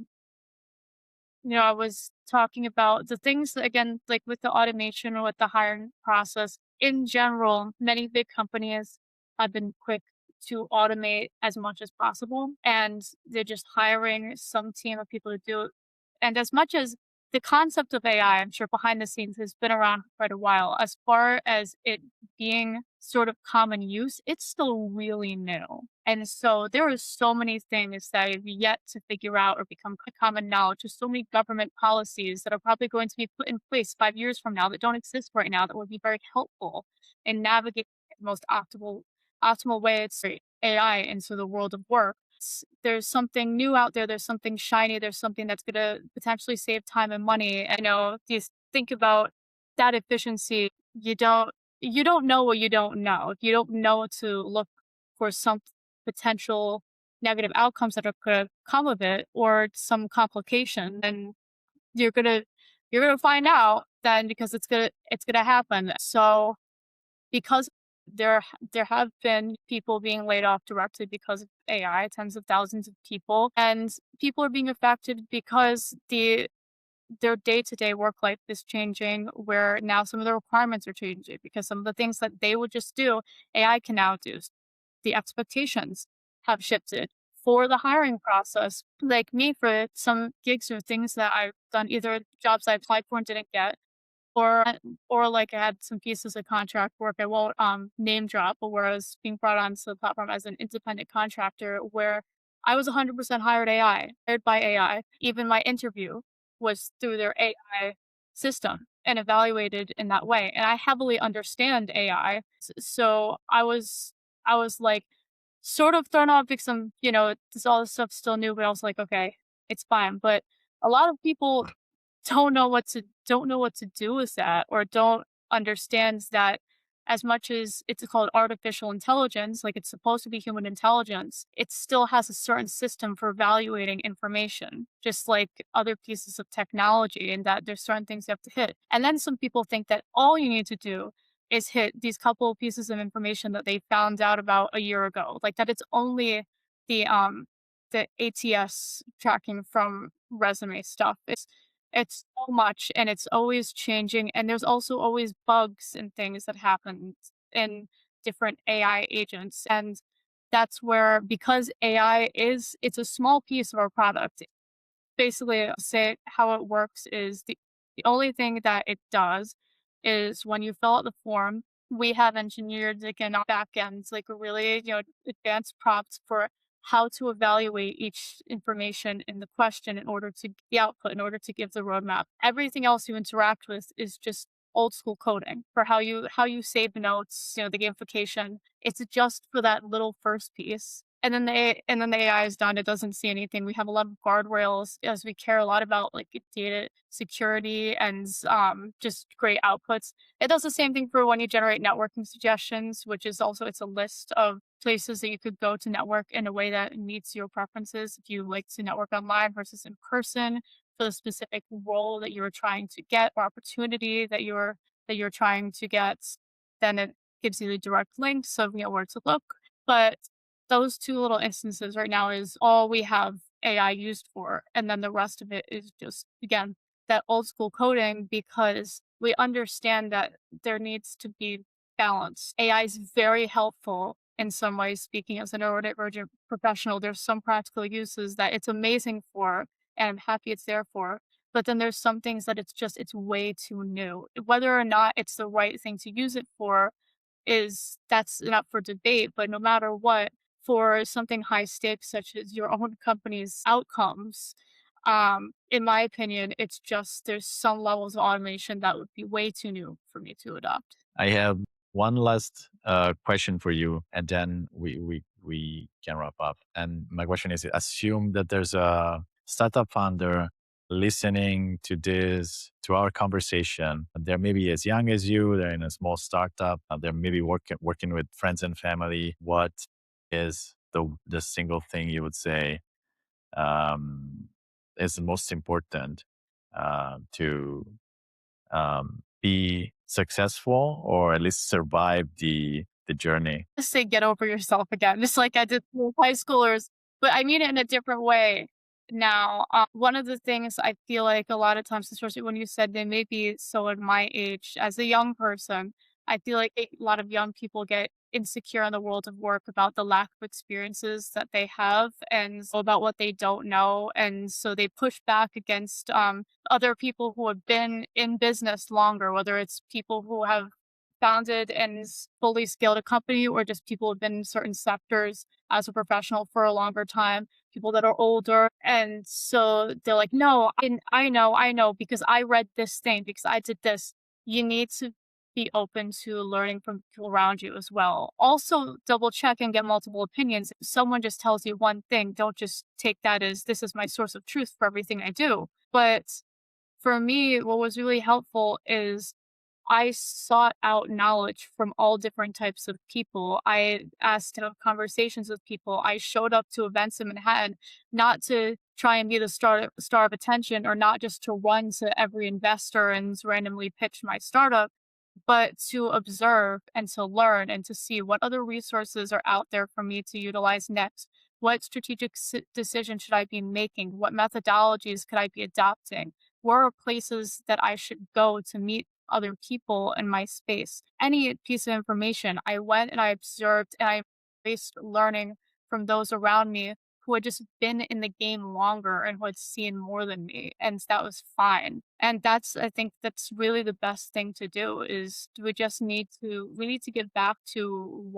was talking about the things that, again, like with the automation or with the hiring process in general, many big companies have been quick to automate as much as possible. And they're just hiring some team of people to do it. And as much as the concept of AI, I'm sure behind the scenes has been around for quite a while, as far as it being sort of common use, it's still really new. And so there are so many things that have yet to figure out or become common knowledge. There's so many government policies that are probably going to be put in place 5 years from now that don't exist right now that would be very helpful in navigating the most optimal way to AI into the world of work. there's something new out there, there's something shiny, there's something that's gonna potentially save time and money. And, you think about that efficiency, you don't know what you don't know. If you don't know to look for some potential negative outcomes that are gonna come of it or some complication, then you're gonna you're gonna find out then because it's gonna happen. So because there have been people being laid off directly because of AI, tens of thousands of people, and people are being affected because their day-to-day work life is changing, where now some of the requirements are changing because some of the things that they would just do, AI can now do. The expectations have shifted for the hiring process. Like me, for some gigs or things that I've done, either jobs I applied for and didn't get, or like I had some pieces of contract work. I won't name drop, but where I was being brought onto the platform as an independent contractor, where I was 100% hired by AI. Even my interview was through their AI system and evaluated in that way. And I heavily understand AI, so I was like sort of thrown off because this all this stuff's still new, but I was like, okay, it's fine. But a lot of people don't know what to do with that, or don't understand that as much as it's called artificial intelligence, like it's supposed to be human intelligence, it still has a certain system for evaluating information, just like other pieces of technology, and that there's certain things you have to hit. And then some people think that all you need to do is hit these couple of pieces of information that they found out about a year ago, like that it's only the um the ATS tracking from resume stuff. It's so much and it's always changing, and there's also always bugs and things that happen in different AI agents. And that's where, because AI it's a small piece of our product. Basically, say how it works is the only thing that it does is when you fill out the form, we have engineered like in our back ends, like a really, advanced prompts for how to evaluate each information in the question in order to the output, in order to give the roadmap. Everything else you interact with is just old school coding for how you save notes, the gamification. It's just for that little first piece. And then the AI is done. It doesn't see anything. We have a lot of guardrails as we care a lot about like data security and just great outputs. It does the same thing for when you generate networking suggestions, which is also, it's a list of places that you could go to network in a way that meets your preferences. If you like to network online versus in person for the specific role that you were trying to get or opportunity that you're trying to get, then it gives you the direct links of where to look. But those two little instances right now is all we have AI used for, and then the rest of it is just, again, that old school coding, because we understand that there needs to be balance. AI is very helpful in some ways. Speaking as a neurodivergent professional, there's some practical uses that it's amazing for, and I'm happy it's there for. But then there's some things that it's way too new. Whether or not it's the right thing to use it for is that's not for debate, but no matter what, for something high stakes such as your own company's outcomes, in my opinion, it's just there's some levels of automation that would be way too new for me to adopt. I have one last question for you, and then we can wrap up. And my question is: assume that there's a startup founder listening to this, to our conversation. They're maybe as young as you. They're in a small startup. They're maybe working with friends and family. What is the single thing you would say um, is the most important to be successful, or at least survive the journey? Just say get over yourself again, just like I did with high schoolers, but I mean it in a different way now. One of the things I feel like a lot of times, especially when you said they may be so at my age as a young person, I feel like a lot of young people get insecure in the world of work about the lack of experiences that they have and about what they don't know. And so they push back against other people who have been in business longer, whether it's people who have founded and fully scaled a company, or just people who have been in certain sectors as a professional for a longer time, people that are older. And so they're like, no, I know, because I read this thing, because I did this. You need to be open to learning from people around you as well. Also, double check and get multiple opinions. If someone just tells you one thing, don't just take that as this is my source of truth for everything I do. But for me, what was really helpful is I sought out knowledge from all different types of people. I asked to have conversations with people. I showed up to events in Manhattan not to try and be the star of attention or not just to run to every investor and randomly pitch my startup, but to observe and to learn and to see what other resources are out there for me to utilize next. What strategic decision should I be making? What methodologies could I be adopting? Where are places that I should go to meet other people in my space? Any piece of information, I went and I observed and I embraced learning from those around me who had just been in the game longer and who had seen more than me, and that was fine. And that's I think that's really the best thing to do is we need to get back to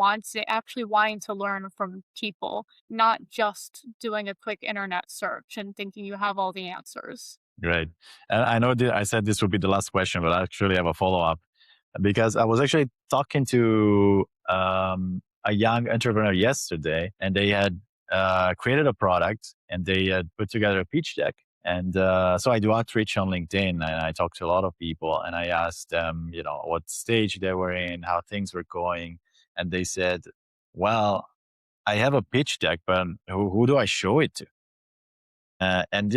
actually wanting to learn from people, not just doing a quick internet search and thinking you have all the answers. Right. And I know that I said this would be the last question, but I actually have a follow up because I was actually talking to a young entrepreneur yesterday, and they had created a product and they had put together a pitch deck. And so I do outreach on LinkedIn, and I talked to a lot of people, and I asked them, what stage they were in, how things were going, and they said, "Well, I have a pitch deck, but who do I show it to?" And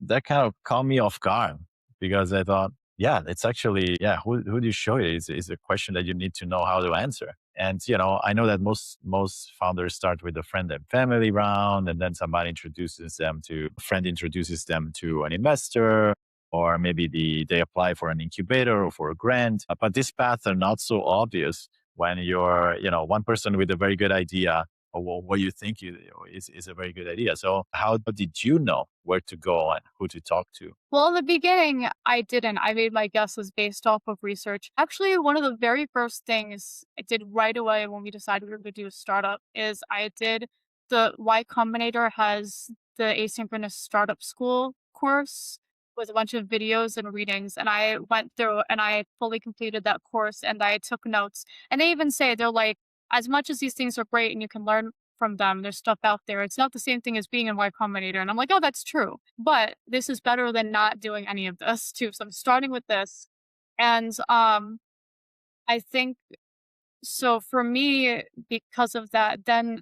that kind of caught me off guard because I thought, yeah, it's actually, yeah, who do you show it is a question that you need to know how to answer. And I know that most founders start with a friend and family round, and then a friend introduces them to an investor, or maybe they apply for an incubator or for a grant. But these paths are not so obvious when you're one person with a very good idea, or what you think is a very good idea. So how did you know where to go and who to talk to? Well, in the beginning, I didn't. I made my guesses based off of research. Actually, one of the very first things I did right away when we decided we were going to do a startup is I did the Y Combinator has the asynchronous startup school course with a bunch of videos and readings. And I went through and I fully completed that course and I took notes. And they even say, they're like, as much as these things are great and you can learn from them, there's stuff out there. It's not the same thing as being in Y Combinator. And I'm like, oh, that's true. But this is better than not doing any of this too. So I'm starting with this. And I think so for me, because of that, then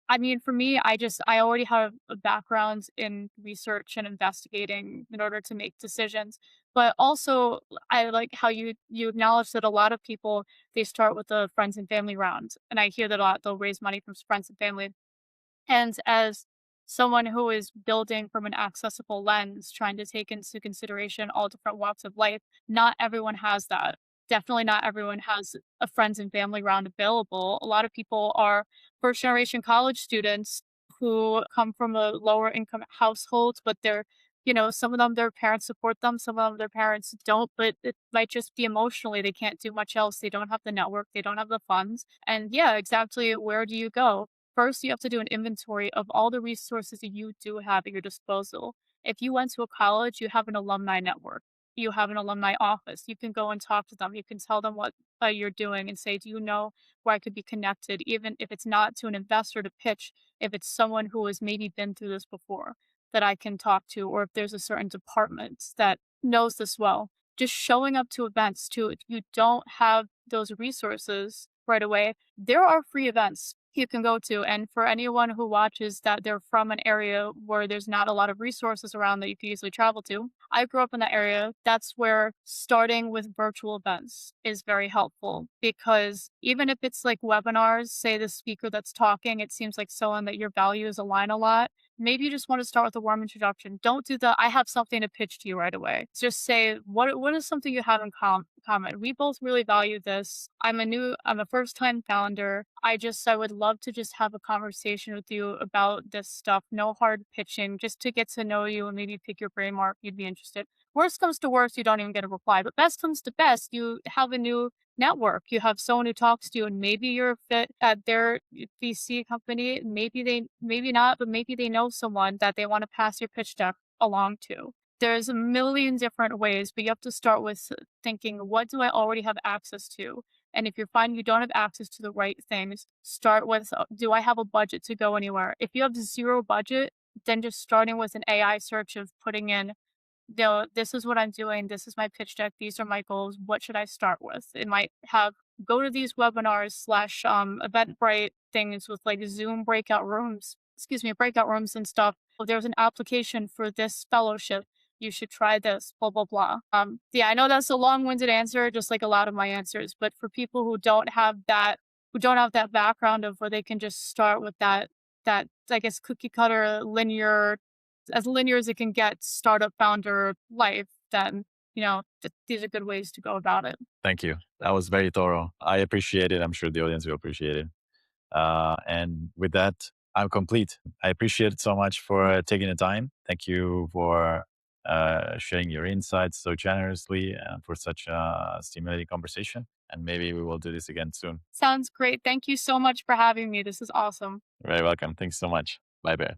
I mean, for me, I already have a background in research and investigating in order to make decisions. But also, I like how you acknowledge that a lot of people they start with the friends and family round, and I hear that a lot. They'll raise money from friends and family, and as someone who is building from an accessible lens, trying to take into consideration all different walks of life, not everyone has that. Definitely not everyone has a friends and family round available. A lot of people are first generation college students who come from a lower income household, but some of them, their parents support them, some of them, their parents don't, but it might just be emotionally. They can't do much else. They don't have the network, they don't have the funds. And yeah, exactly. Where do you go? First, you have to do an inventory of all the resources that you do have at your disposal. If you went to a college, you have an alumni network. You have an alumni office. You can go and talk to them. You can tell them what you're doing and say, do you know where I could be connected? Even if it's not to an investor to pitch, if it's someone who has maybe been through this before that I can talk to, or if there's a certain department that knows this well. Just showing up to events too. If you don't have those resources right away, there are free events you can go to. And for anyone who watches that they're from an area where there's not a lot of resources around that you can easily travel to, I grew up in that area. That's where starting with virtual events is very helpful because even if it's like webinars, say the speaker that's talking, it seems like someone that your values align a lot. Maybe you just want to start with a warm introduction. Don't do the I have something to pitch to you right away. Just say what is something you have in common. We both really value this. I'm a first time founder. I would love to just have a conversation with you about this stuff. No hard pitching, just to get to know you and maybe pick your brain more if you'd be interested. Worst comes to worst, you don't even get a reply. But best comes to best, you have a new network. You have someone who talks to you and maybe you're a fit at their VC company. Maybe not, but maybe they know someone that they want to pass your pitch deck along to. There's a million different ways, but you have to start with thinking, what do I already have access to? And if you're finding you don't have access to the right things, start with, do I have a budget to go anywhere? If you have zero budget, then just starting with an AI search of putting in, this is what I'm doing. This is my pitch deck. These are my goals. What should I start with? It might have go to these webinars slash Eventbrite things with like Zoom breakout rooms, excuse me, breakout rooms and stuff. Oh, there's an application for this fellowship. You should try this, blah, blah, blah. Yeah, I know that's a long winded answer, just like a lot of my answers. But for people who don't have that background of where they can just start with that, I guess, cookie cutter linear as linear as it can get startup founder life, then, these are good ways to go about it. Thank you. That was very thorough. I appreciate it. I'm sure the audience will appreciate it. And with that, I'm complete. I appreciate it so much for taking the time. Thank you for sharing your insights so generously and for such a stimulating conversation. And maybe we will do this again soon. Sounds great. Thank you so much for having me. This is awesome. You're very welcome. Thanks so much. Bye bye.